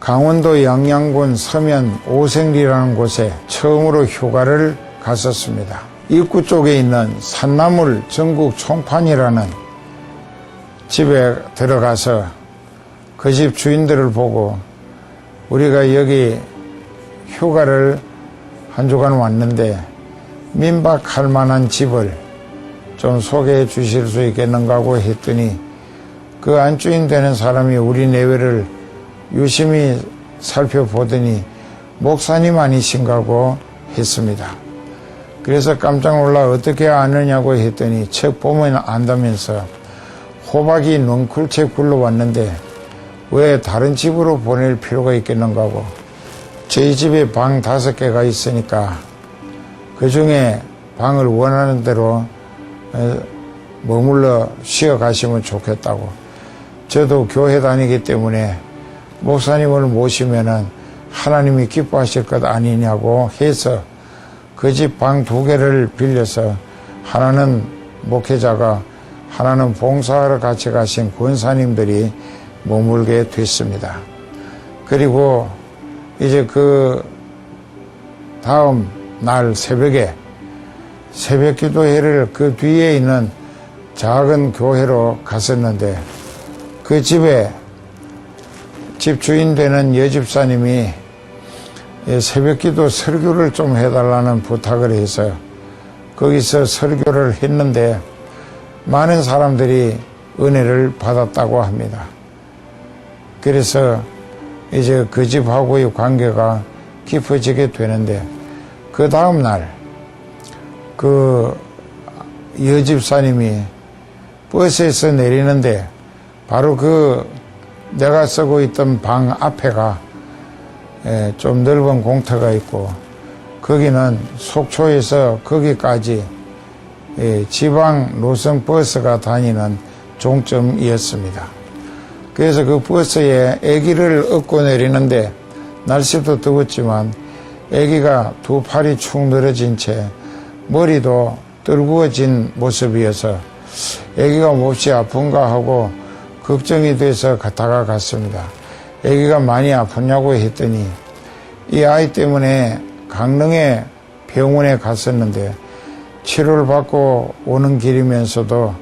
강원도 양양군 서면 오생리라는 곳에 처음으로 휴가를 갔었습니다. 입구 쪽에 있는 산나물 전국 총판이라는 집에 들어가서 그 집 주인들을 보고 우리가 여기 휴가를 한 주간 왔는데 민박할 만한 집을 좀 소개해 주실 수 있겠는가 하고 했더니 그 안주인 되는 사람이 우리 내외를 유심히 살펴보더니 목사님 아니신가 고 했습니다. 그래서 깜짝 놀라 어떻게 아느냐고 했더니 책 보면 안다면서 호박이 넝쿨채 굴러왔는데 왜 다른 집으로 보낼 필요가 있겠는가 하고 저희 집에 방 5개가 있으니까 그 중에 방을 원하는 대로 머물러 쉬어 가시면 좋겠다고. 저도 교회 다니기 때문에 목사님을 모시면은 하나님이 기뻐하실 것 아니냐고 해서 그 집 방 2개를 빌려서 하나는 목회자가 하나는 봉사하러 같이 가신 권사님들이 머물게 됐습니다. 그리고 이제 그 다음 날 새벽에 새벽 기도회를 그 뒤에 있는 작은 교회로 갔었는데 그 집에 집주인 되는 여집사님이 새벽 기도 설교를 좀 해달라는 부탁을 해서 거기서 설교를 했는데 많은 사람들이 은혜를 받았다고 합니다. 그래서 이제 그 집하고의 관계가 깊어지게 되는데 그 다음 날 그 여집사님이 버스에서 내리는데 바로 그 내가 쓰고 있던 방 앞에가 좀 넓은 공터가 있고 거기는 속초에서 거기까지 지방 노선 버스가 다니는 종점이었습니다. 그래서 그 버스에 아기를 업고 내리는데 날씨도 더웠지만 아기가 2 팔이 축 늘어진 채 머리도 떨구어진 모습이어서 아기가 몹시 아픈가 하고 걱정이 돼서 다가갔습니다. 아기가 많이 아프냐고 했더니 이 아이 때문에 강릉에 병원에 갔었는데 치료를 받고 오는 길이면서도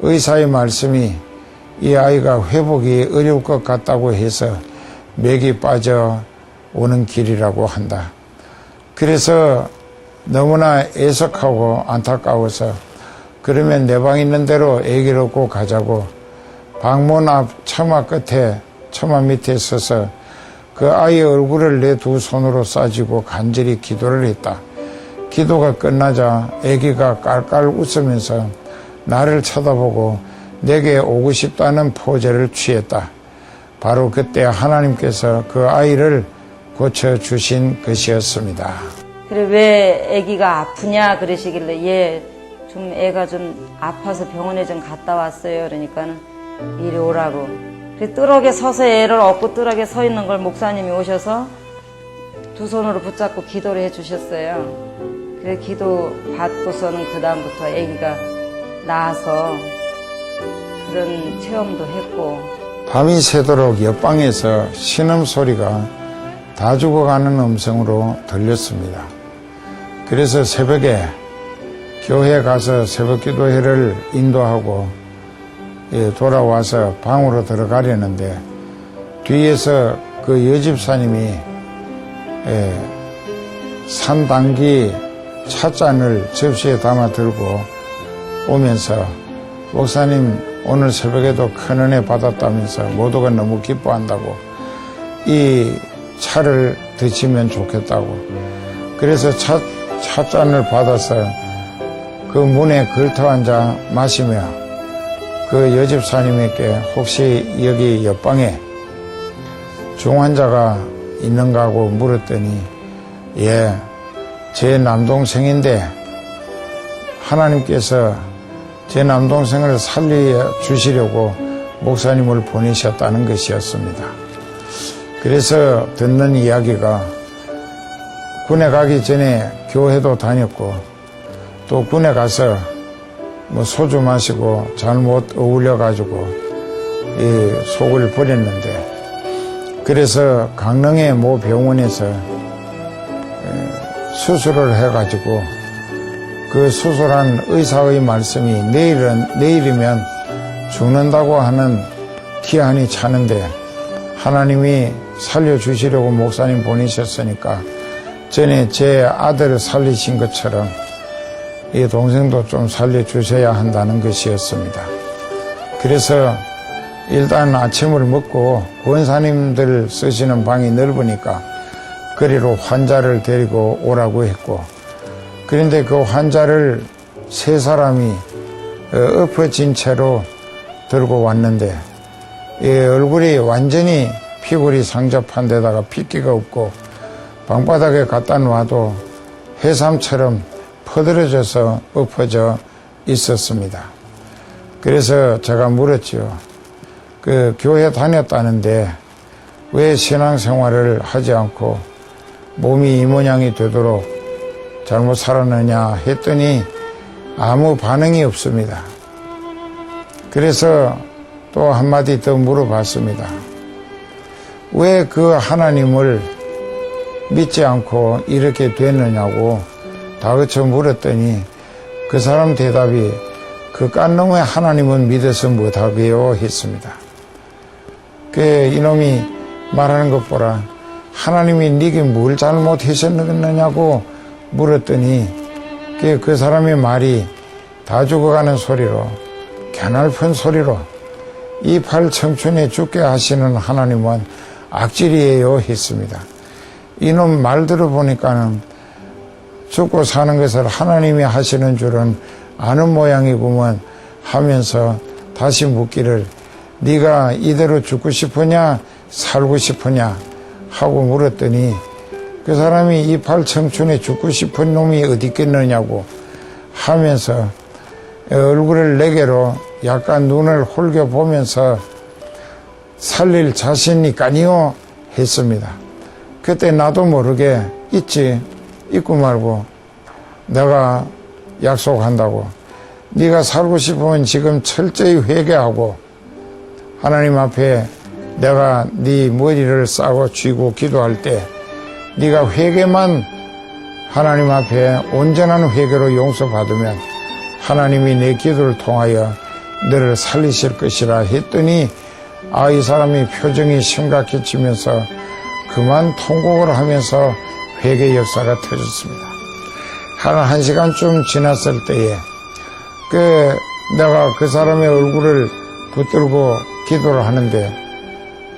의사의 말씀이 이 아이가 회복이 어려울 것 같다고 해서 맥이 빠져 오는 길이라고 한다. 그래서 너무나 애석하고 안타까워서 그러면 내 방 있는 대로 아기를 업고 가자고 방문 앞 처마 끝에 처마 밑에 서서 그 아이의 얼굴을 내 2 손으로 싸쥐고 간절히 기도를 했다. 기도가 끝나자 아기가 깔깔 웃으면서 나를 쳐다보고 내게 오고 싶다는 포즈를 취했다. 바로 그때 하나님께서 그 아이를 고쳐주신 것이었습니다. 그래 왜 아기가 아프냐 그러시길래 예, 좀 애가 좀 아파서 병원에 좀 갔다 왔어요. 그러니까는 이리 오라고. 그래 뜰하게 서서 애를 업고 뜰하게 서 있는 걸 목사님이 오셔서 2 손으로 붙잡고 기도를 해주셨어요. 그래 기도 받고서는 그 다음부터 아기가 나아서 그런 체험도 했고. 밤이 새도록 옆방에서 신음소리가 다 죽어가는 음성으로 들렸습니다. 그래서 새벽에 교회에 가서 새벽 기도회를 인도하고 돌아와서 방으로 들어가려는데 뒤에서 그 여집사님이 산당기 찻잔을 접시에 담아 들고 오면서 목사님 오늘 새벽에도 큰 은혜 받았다면서 모두가 너무 기뻐한다고 이 차를 드시면 좋겠다고 그래서 찻잔을 받아서 그 문에 걸터 앉아 마시며 그 여집사님에게 혹시 여기 옆방에 중환자가 있는가 하고 물었더니 예, 제 남동생인데 하나님께서 제 남동생을 살려주시려고 목사님을 보내셨다는 것이었습니다. 그래서 듣는 이야기가 군에 가기 전에 교회도 다녔고 또 군에 가서 뭐 소주 마시고 잘못 어울려가지고 이 속을 버렸는데 그래서 강릉의 모 병원에서 수술을 해가지고 그 수술한 의사의 말씀이 내일이면 죽는다고 하는 기한이 차는데 하나님이 살려주시려고 목사님 보내셨으니까 전에 제 아들을 살리신 것처럼 이 동생도 좀 살려주셔야 한다는 것이었습니다. 그래서 일단 아침을 먹고 권사님들 쓰시는 방이 넓으니까 그리로 환자를 데리고 오라고 했고, 그런데 그 환자를 세 사람이 엎어진 채로 들고 왔는데 얼굴이 완전히 피골이 상접한 데다가 핏기가 없고 방바닥에 갖다 놔도 해삼처럼 퍼들어져서 엎어져 있었습니다. 그래서 제가 물었죠. 그 교회 다녔다는데 왜 신앙생활을 하지 않고 몸이 이 모양이 되도록 잘못 살았느냐 했더니 아무 반응이 없습니다. 그래서 또 한마디 더 물어봤습니다. 왜 그 하나님을 믿지 않고 이렇게 됐느냐고 다그쳐 물었더니 그 사람 대답이 그 깐놈의 하나님은 믿어서 못하게요 했습니다. 그 이놈이 말하는 것 보라, 하나님이 네게 뭘 잘못하셨느냐고 물었더니 그 사람의 말이 다 죽어가는 소리로 갸날픈 소리로 이팔 청춘에 죽게 하시는 하나님은 악질이에요 했습니다. 이놈 말 들어보니까는 죽고 사는 것을 하나님이 하시는 줄은 아는 모양이구먼 하면서 다시 묻기를 네가 이대로 죽고 싶으냐 살고 싶으냐 하고 물었더니 그 사람이 이팔 청춘에 죽고 싶은 놈이 어디 있겠느냐고 하면서 얼굴을 내게로 약간 눈을 홀겨보면서 살릴 자신이니까니요 했습니다. 그때 나도 모르게 잊고 말고 내가 약속한다고 네가 살고 싶으면 지금 철저히 회개하고 하나님 앞에 내가 네 머리를 싸고 쥐고 기도할 때 네가 회개만 하나님 앞에 온전한 회개로 용서받으면 하나님이 내 기도를 통하여 너를 살리실 것이라 했더니 이 사람이 표정이 심각해지면서 그만 통곡을 하면서 회개 역사가 터졌습니다. 한 1시간쯤 지났을 때에 내가 그 사람의 얼굴을 붙들고 기도를 하는데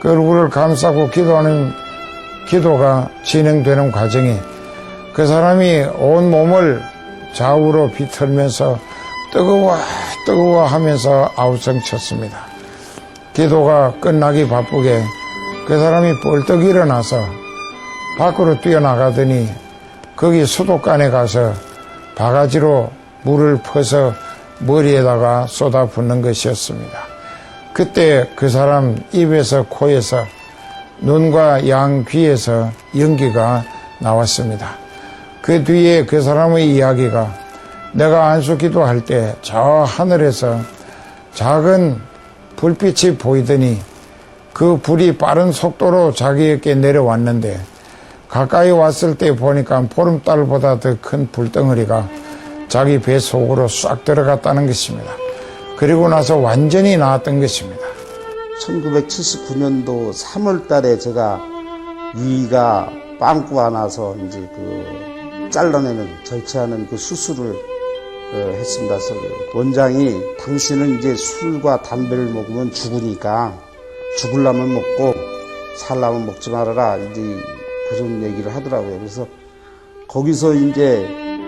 그 얼굴을 감싸고 기도하는 기도가 진행되는 과정에 그 사람이 온 몸을 좌우로 비틀면서 뜨거워 하면서 아우성쳤습니다. 기도가 끝나기 바쁘게 그 사람이 벌떡 일어나서 밖으로 뛰어나가더니 거기 수도관에 가서 바가지로 물을 퍼서 머리에다가 쏟아붓는 것이었습니다. 그때 그 사람 입에서 코에서 눈과 양 귀에서 연기가 나왔습니다. 그 뒤에 그 사람의 이야기가 내가 안수 기도할 때 저 하늘에서 작은 불빛이 보이더니 그 불이 빠른 속도로 자기에게 내려왔는데 가까이 왔을 때 보니까 보름달보다 더 큰 불덩어리가 자기 배 속으로 싹 들어갔다는 것입니다. 그리고 나서 완전히 나았던 것입니다. 1979년도 3월 달에 제가 위가 빵꾸가 나서 이제 잘라내는, 절제하는 그 수술을 했습니다. 그래서 원장이 당신은 이제 술과 담배를 먹으면 죽으니까 죽으려면 먹고 살려면 먹지 말아라. 이제 그런 얘기를 하더라고요. 그래서 거기서 이제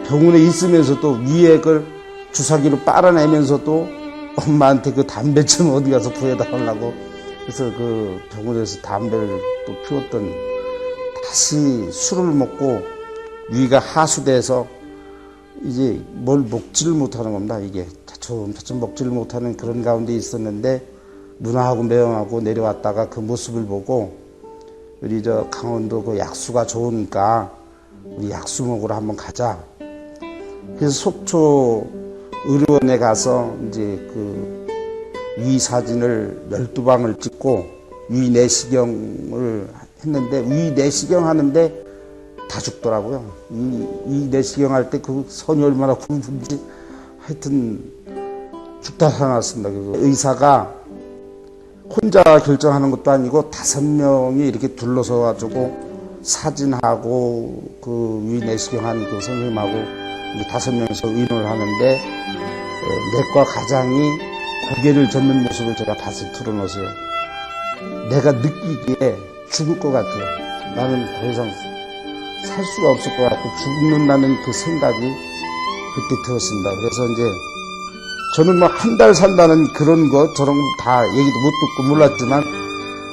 병원에 있으면서도 위에 그 주사기로 빨아내면서도 엄마한테 그 담배 좀 어디 가서 구해달라고. 그래서 그 병원에서 담배를 또 피웠던, 다시 술을 먹고 위가 하수돼서 이제 뭘 먹지를 못하는 겁니다. 이게 차츰차츰 먹지를 못하는 그런 가운데 있었는데 누나하고 매형하고 내려왔다가 그 모습을 보고 우리 강원도 그 약수가 좋으니까 우리 약수 먹으러 한번 가자. 그래서 속초 의료원에 가서 이제 그 위 사진을 12방을 찍고 위내시경을 했는데, 위내시경 하는데 다 죽더라고요. 위내시경 할 때 그 선이 얼마나 굵은지 하여튼 죽다 살아났습니다. 의사가 혼자 결정하는 것도 아니고 5명이 이렇게 둘러서 가지고 사진하고 그 위내시경한 그 선생님하고 5명이서 의논을 하는데 내과 과장이 고개를 젓는 모습을 제가 봤을 틀어놓으세요. 내가 느끼기에 죽을 것 같아요. 나는 더 이상 살 수가 없을 것 같고 죽는다는 그 생각이 그때 들었습니다. 그래서 이제 저는 뭐 한 달 산다는 그런 거 저런 거 다 얘기도 못 듣고 몰랐지만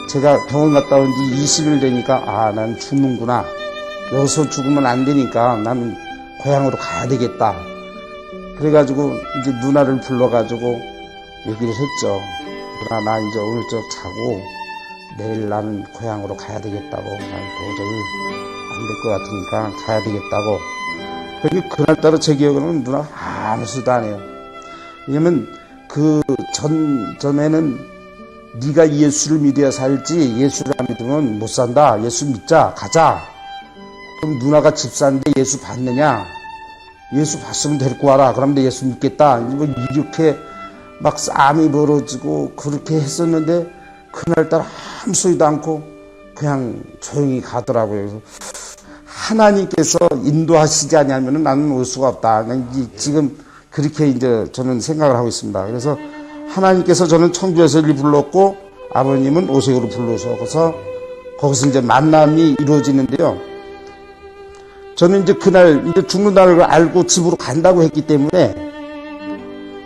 제가 병원 갔다 온 지 20일 되니까 아, 난 죽는구나. 여기서 죽으면 안 되니까 나는 고향으로 가야 되겠다. 그래가지고 이제 누나를 불러가지고 얘기를 했죠. 누나, 나 이제 오늘 저 자고 내일 나는 고향으로 가야 되겠다고. 난 도저히 안 될 것 같으니까 가야 되겠다고. 그날따라 제 기억으로는 누나 아무 수도 안 해요. 왜냐면 그 전에는 네가 예수를 믿어야 살지 예수를 안 믿으면 못 산다. 예수 믿자. 가자. 그럼 누나가 집사인데 예수 받느냐? 예수 봤으면 데리고 와라. 그럼 내 예수 믿겠다. 이렇게 막 싸움이 벌어지고 그렇게 했었는데 그날따라 아무 소리도 않고 그냥 조용히 가더라고요. 그래서 하나님께서 인도하시지 않으면 나는 올 수가 없다. 지금 그렇게 이제 저는 생각을 하고 있습니다. 그래서 하나님께서 저는 청주에서 일 불렀고 아버님은 오색으로 불러서 거기서 이제 만남이 이루어지는데요. 저는 이제 그날 이제 죽는다는 걸 알고 집으로 간다고 했기 때문에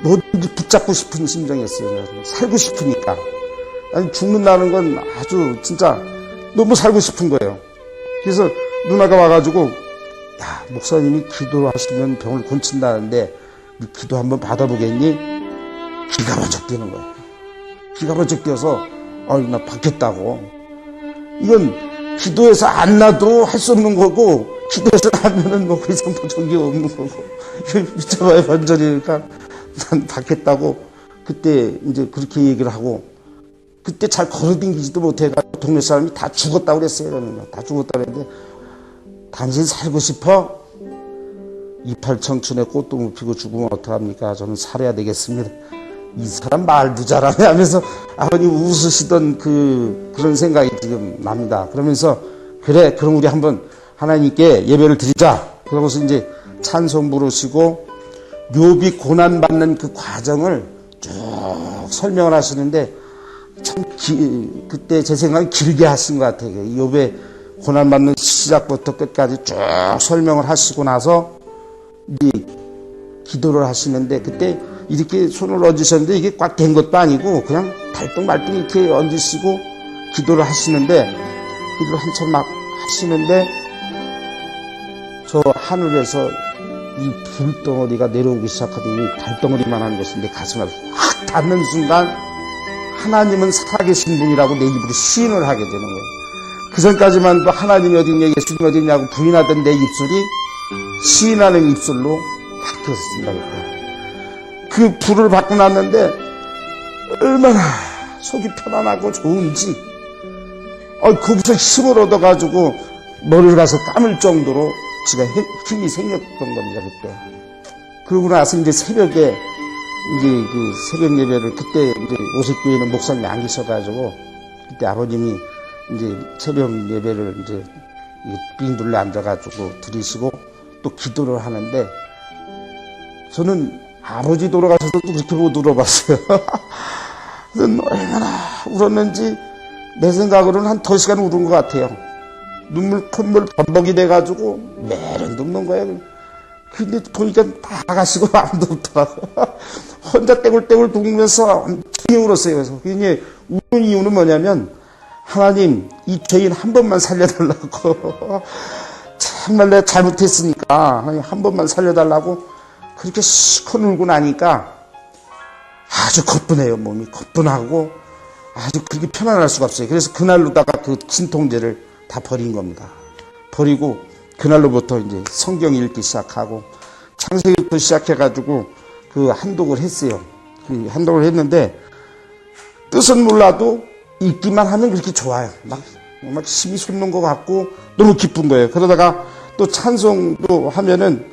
뭐든지 붙잡고 싶은 심정이었어요. 살고 싶으니까. 아니, 죽는다는 건 아주 진짜 너무 살고 싶은 거예요. 그래서 누나가 와가지고 야, 목사님이 기도를 하시면 병을 고친다는데 기도 한번 받아보겠니? 기가 번쩍 뛰는 거예요. 기가 번쩍 뛰어서 나 받겠다고. 이건 기도해서 안 나도 할 수 없는 거고 기도해서 나면은 뭐 그 이상 보정이 없는 거고 미쳐봐야 반전이니까 난 받겠다고 그때 이제 그렇게 얘기를 하고 그때 잘 걸어댕기지도 못해가지고 동네 사람이 다 죽었다고 그랬어요. 저는 다 죽었다고 그랬는데 당신 살고 싶어? 이팔 청춘에 꽃도 못 피고 죽으면 어떡합니까? 저는 살아야 되겠습니다. 이 사람 말도 잘하네 하면서 아버님 웃으시던 그런 생각이 지금 납니다. 그러면서 그래, 그럼 우리 한번 하나님께 예배를 드리자. 그러고서 이제 찬송 부르시고 욥이 고난받는 그 과정을 쭉 설명을 하시는데 참 그때 제 생각에 길게 하신 것 같아요. 욥의 고난받는 시작부터 끝까지 쭉 설명을 하시고 나서 이제 기도를 하시는데 그때 이렇게 손을 얹으셨는데 이게 꽉 된 것도 아니고 그냥 달뚱말뚱 이렇게 얹으시고 기도를 하시는데 기도를 한참 막 하시는데 저 하늘에서 이 불덩어리가 내려오기 시작하더니 달덩어리만 하는 것이 내 가슴에 확 닿는 순간 하나님은 살아계신 분이라고 내 입으로 시인을 하게 되는 거예요. 그 전까지만 또 하나님이 어딨냐 예수님이 어딨냐고 부인하던 내 입술이 시인하는 입술로 바뀌었습니다. 그 불을 받고 났는데 얼마나 속이 편안하고 좋은지 거기서 힘을 얻어가지고 머리를 가서 감을 정도로 제가 힘이 생겼던 겁니다. 그때. 그러고 나서 이제 새벽에 이제 그 새벽 예배를 그때 이제 오색교회는 목사님이 안 계셔가지고 그때 아버님이 이제 새벽 예배를 이제 빙 둘러 앉아가지고 드리시고 또 기도를 하는데 저는 아버지 돌아가셔서도 그렇게 못 울어봤어요. 얼마나 울었는지 내 생각으로는 한 2시간 울은 것 같아요. 콧물 범벅이 돼가지고 매lần 눕는 거예요. 근데 보니까 다 가시고 아무도 없더라고. 혼자 떼굴떼굴 둥으면서 엄청 울었어요. 그래서 그게 우는 이유는 뭐냐면 하나님 이 죄인 한 번만 살려달라고. 정말 내가 잘못했으니까 하나님 한 번만 살려달라고 그렇게 시커 울고 나니까 아주 거뿐해요. 몸이 거뿐하고 아주 그렇게 편안할 수가 없어요. 그래서 그날로다가 그 진통제를 다 버린 겁니다. 버리고 그날로부터 이제 성경 읽기 시작하고 창세기부터 시작해가지고 그 한독을 했어요. 그 한독을 했는데 뜻은 몰라도 있기만 하면 그렇게 좋아요. 막 힘이 솟는 것 같고 너무 기쁜 거예요. 그러다가 또 찬송도 하면은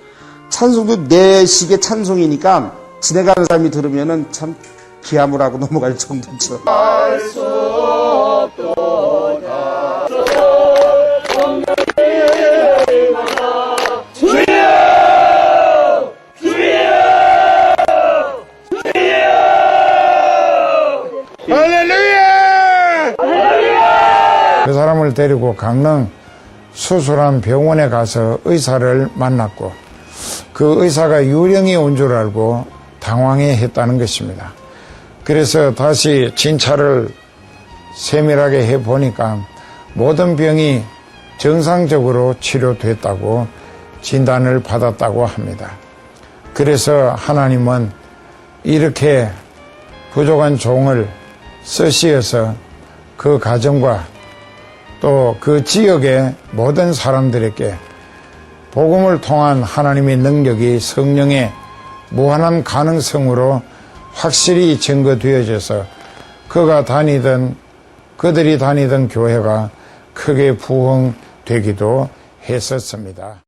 찬송도 내 식의 찬송이니까 지나가는 사람이 들으면은 참 기함을 하고 넘어갈 정도죠. 그 사람을 데리고 강릉 수술한 병원에 가서 의사를 만났고 그 의사가 유령이 온 줄 알고 당황해 했다는 것입니다. 그래서 다시 진찰을 세밀하게 해보니까 모든 병이 정상적으로 치료됐다고 진단을 받았다고 합니다. 그래서 하나님은 이렇게 부족한 종을 쓰시어서 그 가정과 또 그 지역의 모든 사람들에게 복음을 통한 하나님의 능력이 성령의 무한한 가능성으로 확실히 증거되어져서 그들이 다니던 교회가 크게 부흥되기도 했었습니다.